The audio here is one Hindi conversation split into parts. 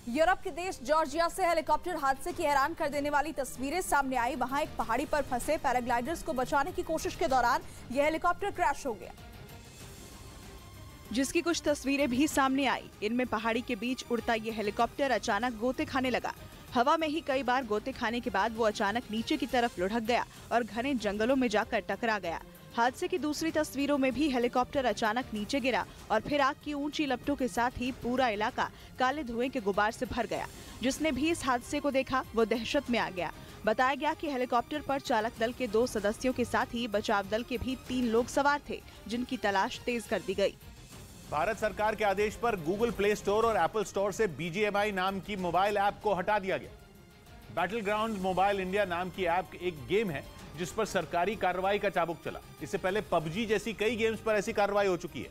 यूरोप के देश जॉर्जिया से हेलीकॉप्टर हादसे की हैरान कर देने वाली तस्वीरें सामने आई। वहां एक पहाड़ी पर फंसे पैराग्लाइडर्स को बचाने की कोशिश के दौरान यह हेलीकॉप्टर क्रैश हो गया, जिसकी कुछ तस्वीरें भी सामने आई। इनमें पहाड़ी के बीच उड़ता यह हेलीकॉप्टर अचानक गोते खाने लगा। हवा में ही कई बार गोते खाने के बाद वो अचानक नीचे की तरफ लुढ़क गया और घने जंगलों में जाकर टकरा गया। हादसे की दूसरी तस्वीरों में भी हेलीकॉप्टर अचानक नीचे गिरा और फिर आग की ऊंची लपटों के साथ ही पूरा इलाका काले धुएं के गुबार से भर गया। जिसने भी इस हादसे को देखा वो दहशत में आ गया। बताया गया कि हेलीकॉप्टर पर चालक दल के 2 सदस्यों के साथ ही बचाव दल के भी 3 लोग सवार थे, जिनकी तलाश तेज कर दी गई। भारत सरकार के आदेश पर गूगल प्ले स्टोर और एप्पल स्टोर से BGMI नाम की मोबाइल ऐप को हटा दिया गया। बैटल ग्राउंड मोबाइल इंडिया नाम की ऐप एक गेम है जिस पर सरकारी कार्रवाई का चाबुक चला। इससे पहले PUBG जैसी कई गेम्स पर ऐसी कार्रवाई हो चुकी है।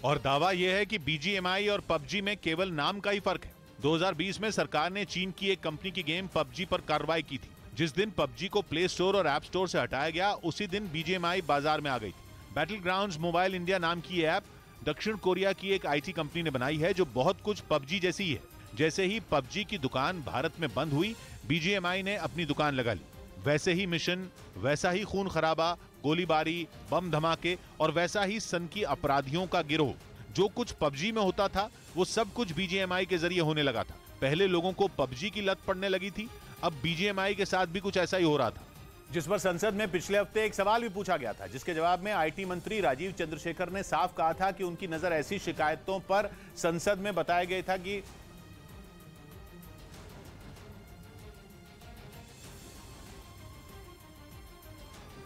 और दावा यह है कि BGMI और PUBG में केवल नाम का ही फर्क है। 2020 में सरकार ने चीन की एक कंपनी की गेम PUBG पर कार्रवाई की थी। जिस दिन PUBG को प्ले स्टोर और ऐप स्टोर से हटाया गया, उसी दिन BGMI बाजार में आ गई थी। बैटल ग्राउंड्स मोबाइल इंडिया नाम की ऐप दक्षिण कोरिया की एक IT कंपनी ने बनाई है, जो बहुत कुछ PUBG जैसी ही है। जैसे ही PUBG की दुकान भारत में बंद हुई, BGMI ने अपनी दुकान लगा ली। वैसे ही मिशन, वैसा ही खून खराबा, गोलीबारी, बम धमाके और वैसा ही सनकी अपराधियों का गिरोह। जो कुछ PUBG में होता था वो सब कुछ BGMI के जरिए होने लगा था। पहले लोगों को PUBG की लत पड़ने लगी थी, अब BGMI के साथ भी कुछ ऐसा ही हो रहा था। जिस पर संसद में पिछले हफ्ते एक सवाल भी पूछा गया था, जिसके जवाब में IT मंत्री राजीव चंद्रशेखर ने साफ कहा था कि उनकी नजर ऐसी शिकायतों पर संसद में बताया गया था कि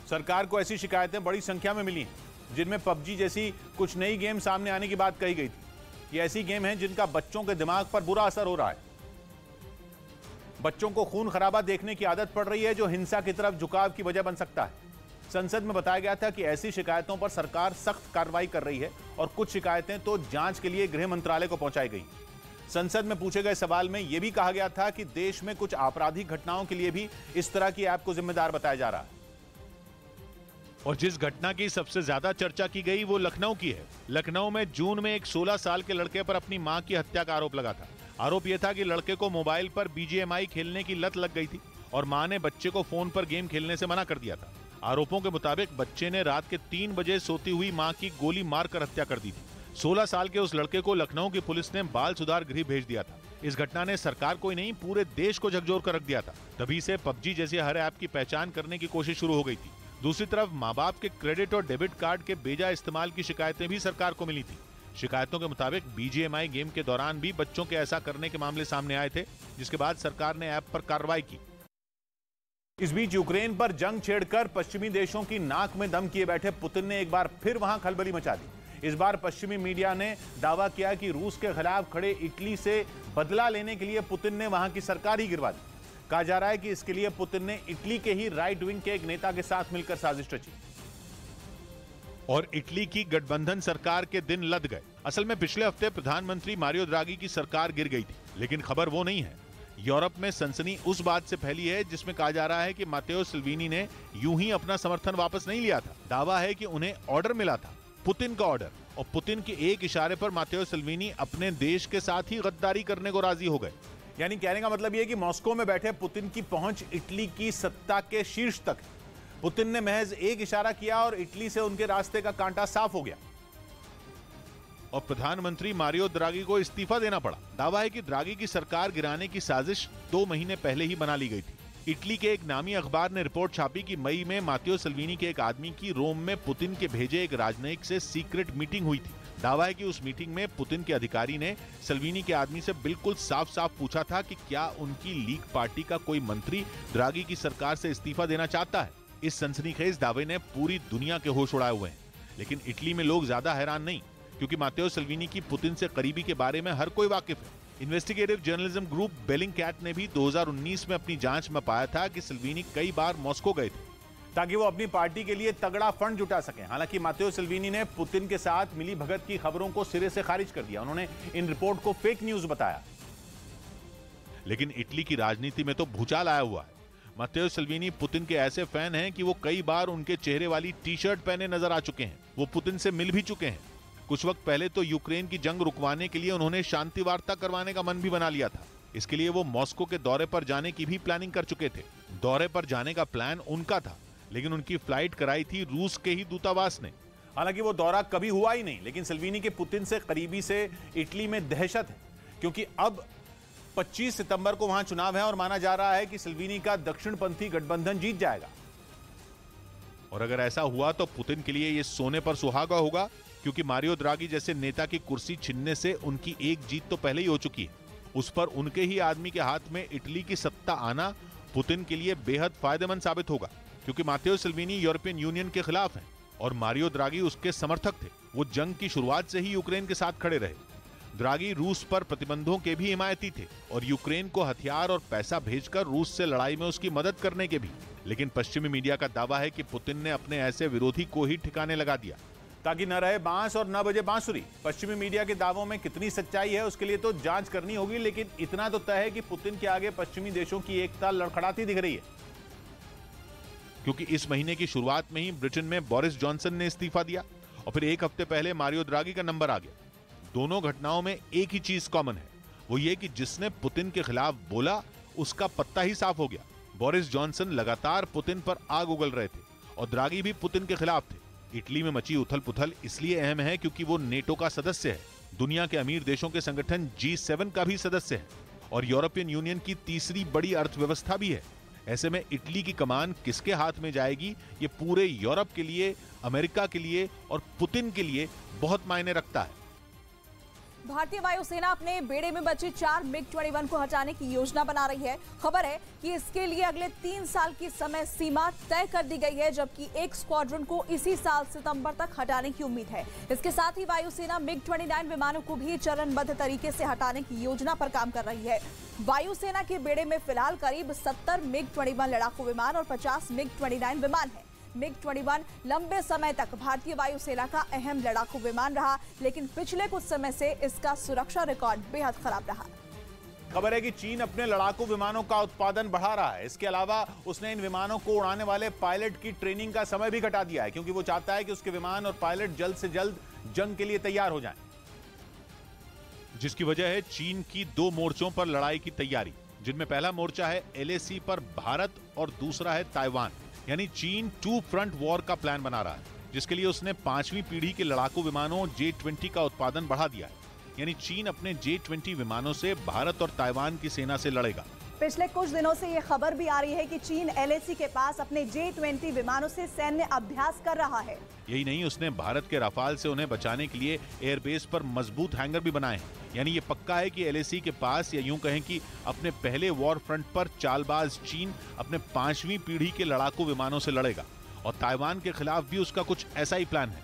सरकार को ऐसी शिकायतें बड़ी संख्या में मिली हैं, जिनमें PUBG जैसी कुछ नई गेम सामने आने की बात कही गई थी। ये ऐसी गेम हैं जिनका बच्चों के दिमाग पर बुरा असर हो रहा है। बच्चों को खून खराबा देखने की आदत पड़ रही है, जो हिंसा की तरफ झुकाव की वजह बन सकता है। संसद में बताया गया था कि ऐसी शिकायतों पर सरकार सख्त कार्रवाई कर रही है और कुछ शिकायतें तो जांच के लिए गृह मंत्रालय को पहुंचाई गई। संसद में पूछे गए सवाल में यह भी कहा गया था कि देश में कुछ आपराधिक घटनाओं के लिए भी इस तरह की ऐप को जिम्मेदार बताया जा रहा है। और जिस घटना की सबसे ज्यादा चर्चा की गई वो लखनऊ की है। लखनऊ में जून में एक 16 साल के लड़के पर अपनी मां की हत्या का आरोप लगा था। आरोप यह था कि लड़के को मोबाइल पर BGMI खेलने की लत लग गई थी और मां ने बच्चे को फोन पर गेम खेलने से मना कर दिया था। आरोपों के मुताबिक बच्चे ने रात के 3 बजे सोती हुई मां की गोली मारकर हत्या कर दी थी। 16 साल के उस लड़के को लखनऊ की पुलिस ने बाल सुधार गृह भेज दिया था। इस घटना ने सरकार को ही नहीं, पूरे देश को झकझोर कर रख दिया था। तभी से PUBG जैसे हर ऐप की पहचान करने की कोशिश शुरू हो गई थी। दूसरी तरफ माँ बाप के क्रेडिट और डेबिट कार्ड के बेजा इस्तेमाल की शिकायतें भी सरकार को मिली थी। शिकायतों के मुताबिक BGMI गेम के दौरान भी बच्चों के ऐसा करने के मामले सामने आए थे, जिसके बाद सरकार ने ऐप पर कार्रवाई की। इस बीच यूक्रेन पर जंग छेड़कर पश्चिमी देशों की नाक में दम किए बैठे पुतिन ने एक बार फिर वहां खलबली मचा दी। इस बार पश्चिमी मीडिया ने दावा किया कि रूस के खिलाफ खड़े इटली से बदला लेने के लिए पुतिन ने वहां की सरकार ही गिरवा दी। कहा जा रहा है कि इसके लिए पुतिन ने इटली के ही राइट विंग के एक नेता के साथ मिलकर साजिश रची और इटली की गठबंधन सरकार के दिन लद गए। असल में पिछले हफ्ते प्रधानमंत्री मारियो द्रागी की सरकार गिर गई थी, लेकिन खबर वो नहीं है। यूरोप में सनसनी उस बात से फैली है जिसमें कहा जा रहा है कि मातेओ सल्विनी ने यूं ही अपना समर्थन वापस नहीं लिया था। दावा है कि उन्हें ऑर्डर मिला था, पुतिन का ऑर्डर, और पुतिन के एक इशारे पर मातेओ सल्विनी अपने देश के साथ ही गद्दारी करने को राजी हो गए। यानी कहने का मतलब यह कि मॉस्को में बैठे पुतिन की पहुंच इटली की सत्ता के शीर्ष तक है। पुतिन ने महज एक इशारा किया और इटली से उनके रास्ते का कांटा साफ हो गया और प्रधानमंत्री मारियो द्रागी को इस्तीफा देना पड़ा। दावा है कि द्रागी की सरकार गिराने की साजिश 2 महीने पहले ही बना ली गई थी। इटली के एक नामी अखबार ने रिपोर्ट छापी कि मई में मातेओ सल्विनी के एक आदमी की रोम में पुतिन के भेजे एक राजनयिक से सीक्रेट मीटिंग हुई थी। दावा है कि उस मीटिंग में पुतिन के अधिकारी ने सल्विनी के आदमी से बिल्कुल साफ साफ पूछा था कि क्या उनकी लीग पार्टी का कोई मंत्री द्रागी की सरकार से इस्तीफा देना चाहता है। इस सनसनीखेज दावे ने पूरी दुनिया के होश उड़ाए हुए हैं, लेकिन इटली में लोग ज्यादा हैरान नहीं, क्योंकि मातेओ सल्विनी की पुतिन से करीबी के बारे में हर कोई वाकिफ है। इन्वेस्टिगेटिव जर्नलिज्म ग्रुप बेलिंगकैट ने भी 2019 में अपनी जांच में पाया था कि सल्विनी कई बार मॉस्को गए थे ताकि वो अपनी पार्टी के लिए तगड़ा फंड जुटा सकें। हालांकि मातेओ सल्विनी ने पुतिन के साथ मिली भगत की खबरों को सिरे से खारिज कर दिया। उन्होंने इन रिपोर्ट को फेक न्यूज बताया। लेकिन इटली की राजनीति में तो भूचाल आया हुआ है। मातेओ सल्विनी पुतिन के ऐसे फैन हैं कि वो कई बार उनके चेहरे वाली टी-शर्ट पहने नजर आ चुके हैं। वो पुतिन से मिल भी चुके हैं। कुछ वक्त पहले तो यूक्रेन की जंग रुकवाने के लिए उन्होंने शांति वार्ता करवाने का मन भी बना लिया था। इसके लिए वो मॉस्को के दौरे पर जाने की भी प्लानिंग कर चुके थे। दौरे पर जाने का प्लान उनका था, लेकिन उनकी फ्लाइट कराई थी रूस के ही दूतावास ने। हालांकि वो दौरा कभी हुआ ही नहीं, लेकिन सल्वीनी के पुतिन से करीबी से इटली में दहशत है, क्योंकि अब 25 सितंबर को वहां चुनाव है और माना जा रहा है कि सल्वीनी का दक्षिणपंथी गठबंधन जीत जाएगा। और अगर ऐसा हुआ तो पुतिन के लिए यह सोने पर सुहागा होगा, क्योंकि मारियो द्रागी जैसे नेता की कुर्सी छीनने से उनकी एक जीत तो पहले ही हो चुकी है। उस पर उनके ही आदमी के हाथ में इटली की सत्ता आना पुतिन के लिए बेहद फायदेमंद साबित होगा, क्योंकि मात्तेओ सल्वीनी यूरोपियन यूनियन के खिलाफ हैं और मारियो द्रागी उसके समर्थक थे। वो जंग की शुरुआत से ही यूक्रेन के साथ खड़े रहे। द्रागी रूस पर प्रतिबंधों के भी हिमायती थे और यूक्रेन को हथियार और पैसा भेजकर रूस से लड़ाई में उसकी मदद करने के भी। लेकिन पश्चिमी मीडिया का दावा है कि पुतिन ने अपने ऐसे विरोधी को ही ठिकाने लगा दिया ताकि न रहे बांस और न बजे बांसुरी। पश्चिमी मीडिया के दावों में कितनी सच्चाई है उसके लिए तो जांच करनी होगी, लेकिन इतना तो तय है कि पुतिन के आगे पश्चिमी देशों की एकता लड़खड़ाती दिख रही है, क्योंकि इस महीने की शुरुआत में ही ब्रिटेन में बोरिस जॉनसन ने इस्तीफा दिया और फिर एक हफ्ते पहले मारियो द्रागी का नंबर आ गया। दोनों घटनाओं में एक ही चीज कॉमन है, वो ये कि जिसने पुतिन के खिलाफ बोला उसका पत्ता ही साफ हो गया। बोरिस जॉनसन लगातार पुतिन पर आग उगल रहे थे और द्रागी भी पुतिन के खिलाफ थे। इटली में मची उथल पुथल इसलिए अहम है क्योंकि वो नेटो का सदस्य है, दुनिया के अमीर देशों के संगठन G7 का भी सदस्य है और यूरोपियन यूनियन की तीसरी बड़ी अर्थव्यवस्था भी है। ऐसे में इटली की कमान किसके हाथ में जाएगी, ये पूरे यूरोप के लिए, अमेरिका के लिए और पुतिन के लिए बहुत मायने रखता है। भारतीय वायुसेना अपने बेड़े में बचे 4 MiG-21 को हटाने की योजना बना रही है। खबर है कि इसके लिए अगले 3 साल की समय सीमा तय कर दी गई है, जबकि एक स्क्वाड्रन को इसी साल सितंबर तक हटाने की उम्मीद है। इसके साथ ही वायुसेना MiG-29 विमानों को भी चरणबद्ध तरीके से हटाने की योजना पर काम कर रही है। वायुसेना के बेड़े में फिलहाल करीब 70 MiG-21 लड़ाकू विमान और 50 MiG-29 विमान है। MiG-21 लंबे समय तक भारतीय वायुसेना का अहम लड़ाकू विमान रहा, लेकिन पिछले कुछ समय से इसका सुरक्षा रिकॉर्ड बेहद खराब रहा। खबर है कि चीन अपने लड़ाकू विमानों का उत्पादन बढ़ा रहा है। इसके अलावा उसने इन विमानों को उड़ाने वाले पायलट की ट्रेनिंग का समय भी घटा दिया है, क्योंकि वो चाहता है कि उसके विमान और पायलट जल्द से जल्द जंग के लिए तैयार हो जाएं। जिसकी वजह है चीन की 2 मोर्चों पर लड़ाई की तैयारी, जिनमें पहला मोर्चा है LAC पर भारत और दूसरा है ताइवान। यानी चीन 2 फ्रंट वॉर का प्लान बना रहा है, जिसके लिए उसने 5वीं पीढ़ी के लड़ाकू विमानों J-20 का उत्पादन बढ़ा दिया है। यानी चीन अपने J-20 विमानों से भारत और ताइवान की सेना से लड़ेगा। पिछले कुछ दिनों से ये खबर भी आ रही है कि चीन LAC के पास अपने J-20 विमानों से सैन्य अभ्यास कर रहा है। यही नहीं, उसने भारत के राफाल से उन्हें बचाने के लिए एयरबेस पर मजबूत हैंगर भी बनाए हैं। यानी ये पक्का है कि LAC के पास, या यूं कहें कि अपने पहले वॉर फ्रंट पर चालबाज चीन अपने 5वीं पीढ़ी के लड़ाकू विमानों से लड़ेगा और ताइवान के खिलाफ भी उसका कुछ ऐसा ही प्लान है।